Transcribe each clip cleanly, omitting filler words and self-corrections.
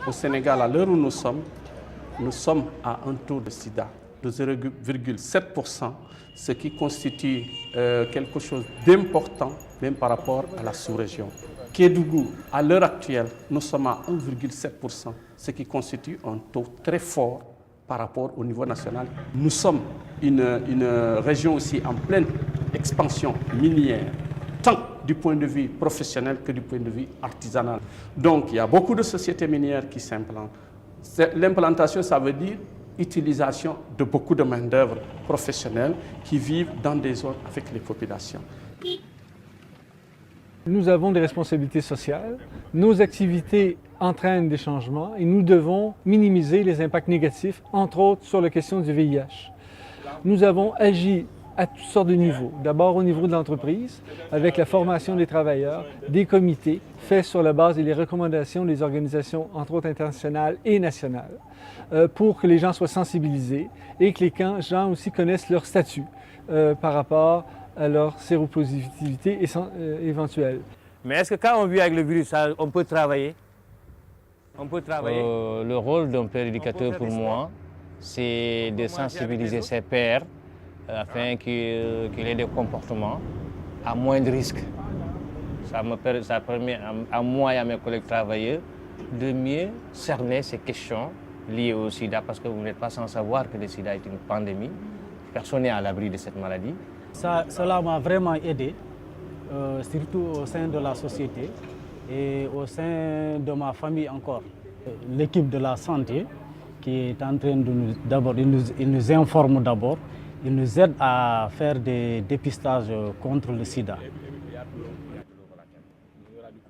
au Sénégal, à l'heure où nous sommes à un taux de sida de 0,7%, ce qui constitue quelque chose d'important même par rapport à la sous-région. Kédougou, à l'heure actuelle, nous sommes à 1,7%, ce qui constitue un taux très fort par rapport au niveau national. Nous sommes une région aussi en pleine expansion minière, tant du point de vue professionnel que du point de vue artisanal. Donc, il y a beaucoup de sociétés minières qui s'implantent. L'implantation, ça veut dire utilisation de beaucoup de main-d'œuvre professionnelle qui vivent dans des zones avec les populations. Nous avons des responsabilités sociales, nos activités entraînent des changements et nous devons minimiser les impacts négatifs, entre autres sur la question du VIH. Nous avons agi à toutes sortes de niveaux. D'abord au niveau de l'entreprise, avec la formation des travailleurs, des comités faits sur la base des recommandations des organisations, entre autres internationales et nationales, pour que les gens soient sensibilisés et que les gens aussi connaissent leur statut par rapport à leur séropositivité éventuelle. Mais est-ce que quand on vit avec le virus, on peut travailler? On peut travailler? Le rôle d'un père éducateur pour moi, c'est de sensibiliser ses pairs afin qu'il ait des comportements à moindre risque. Ça permet à moi et à mes collègues travailleurs de mieux cerner ces questions liées au sida, parce que vous n'êtes pas sans savoir que le sida est une pandémie. Personne n'est à l'abri de cette maladie. Cela m'a vraiment aidé, surtout au sein de la société et au sein de ma famille encore. L'équipe de la santé qui est en train de il nous informe d'abord, il nous aide à faire des dépistages contre le sida.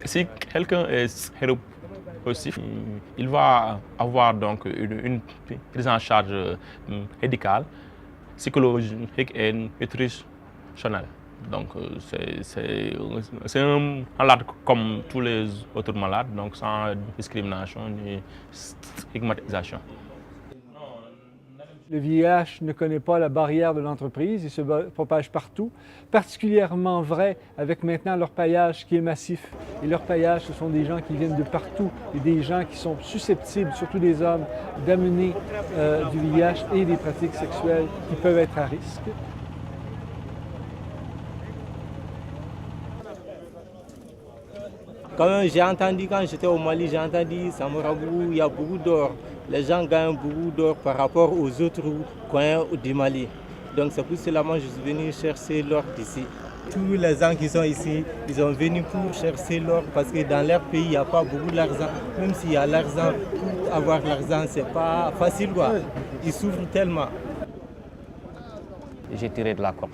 Si quelqu'un est séropositif, il va avoir donc une prise en charge médicale, psychologique et nutritionnelle. Donc c'est un malade comme tous les autres malades, donc sans discrimination ni stigmatisation. Le VIH ne connaît pas la barrière de l'entreprise, il se propage partout, particulièrement vrai avec maintenant l'orpaillage qui est massif. Et l'orpaillage, ce sont des gens qui viennent de partout et des gens qui sont susceptibles, surtout des hommes, d'amener du VIH et des pratiques sexuelles qui peuvent être à risque. Quand j'ai entendu, quand j'étais au Mali, j'ai entendu Samorabou, il y a beaucoup d'or. Les gens gagnent beaucoup d'or par rapport aux autres coins du Mali. Donc c'est pour cela que je suis venu chercher l'or d'ici. Tous les gens qui sont ici, ils sont venus pour chercher l'or parce que dans leur pays, il n'y a pas beaucoup d'argent. Même s'il y a l'argent, pour avoir l'argent, ce n'est pas facile, quoi. Ils souffrent tellement. J'ai tiré de la corde.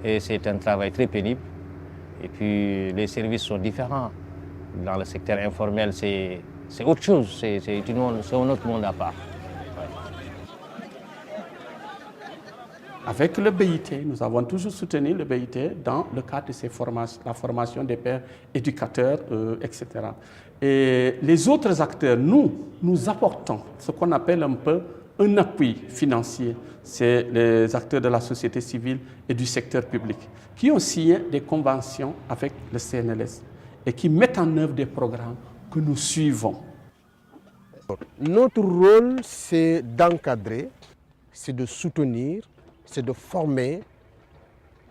Et c'est un travail très pénible. Et puis les services sont différents. Dans le secteur informel, c'est autre chose, c'est un autre monde à part. Avec le BIT, nous avons toujours soutenu le BIT dans le cadre de la formation des pères éducateurs, etc. Et les autres acteurs, nous apportons ce qu'on appelle un peu un appui financier. C'est les acteurs de la société civile et du secteur public qui ont signé des conventions avec le CNLS et qui mettent en œuvre des programmes que nous suivons. Notre rôle, c'est d'encadrer, c'est de soutenir, c'est de former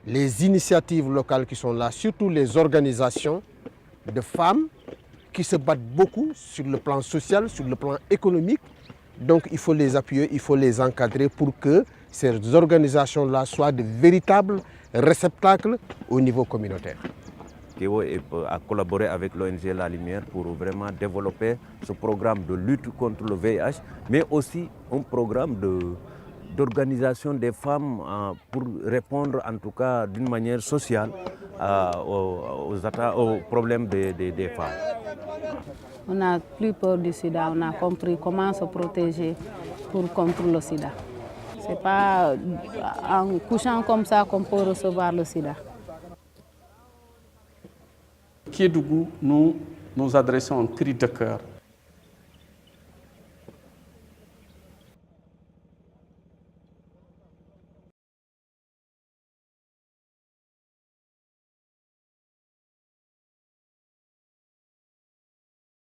les initiatives locales qui sont là, surtout les organisations de femmes qui se battent beaucoup sur le plan social, sur le plan économique. Donc il faut les appuyer, il faut les encadrer pour que ces organisations-là soient de véritables réceptacles au niveau communautaire. Kéo a collaboré avec l'ONG La Lumière pour vraiment développer ce programme de lutte contre le VIH, mais aussi un programme d'organisation des femmes pour répondre en tout cas d'une manière sociale aux problèmes des femmes. On n'a plus peur du sida, on a compris comment se protéger contre le sida. Ce n'est pas en couchant comme ça qu'on peut recevoir le sida. Kédougou, nous adressons un cri de cœur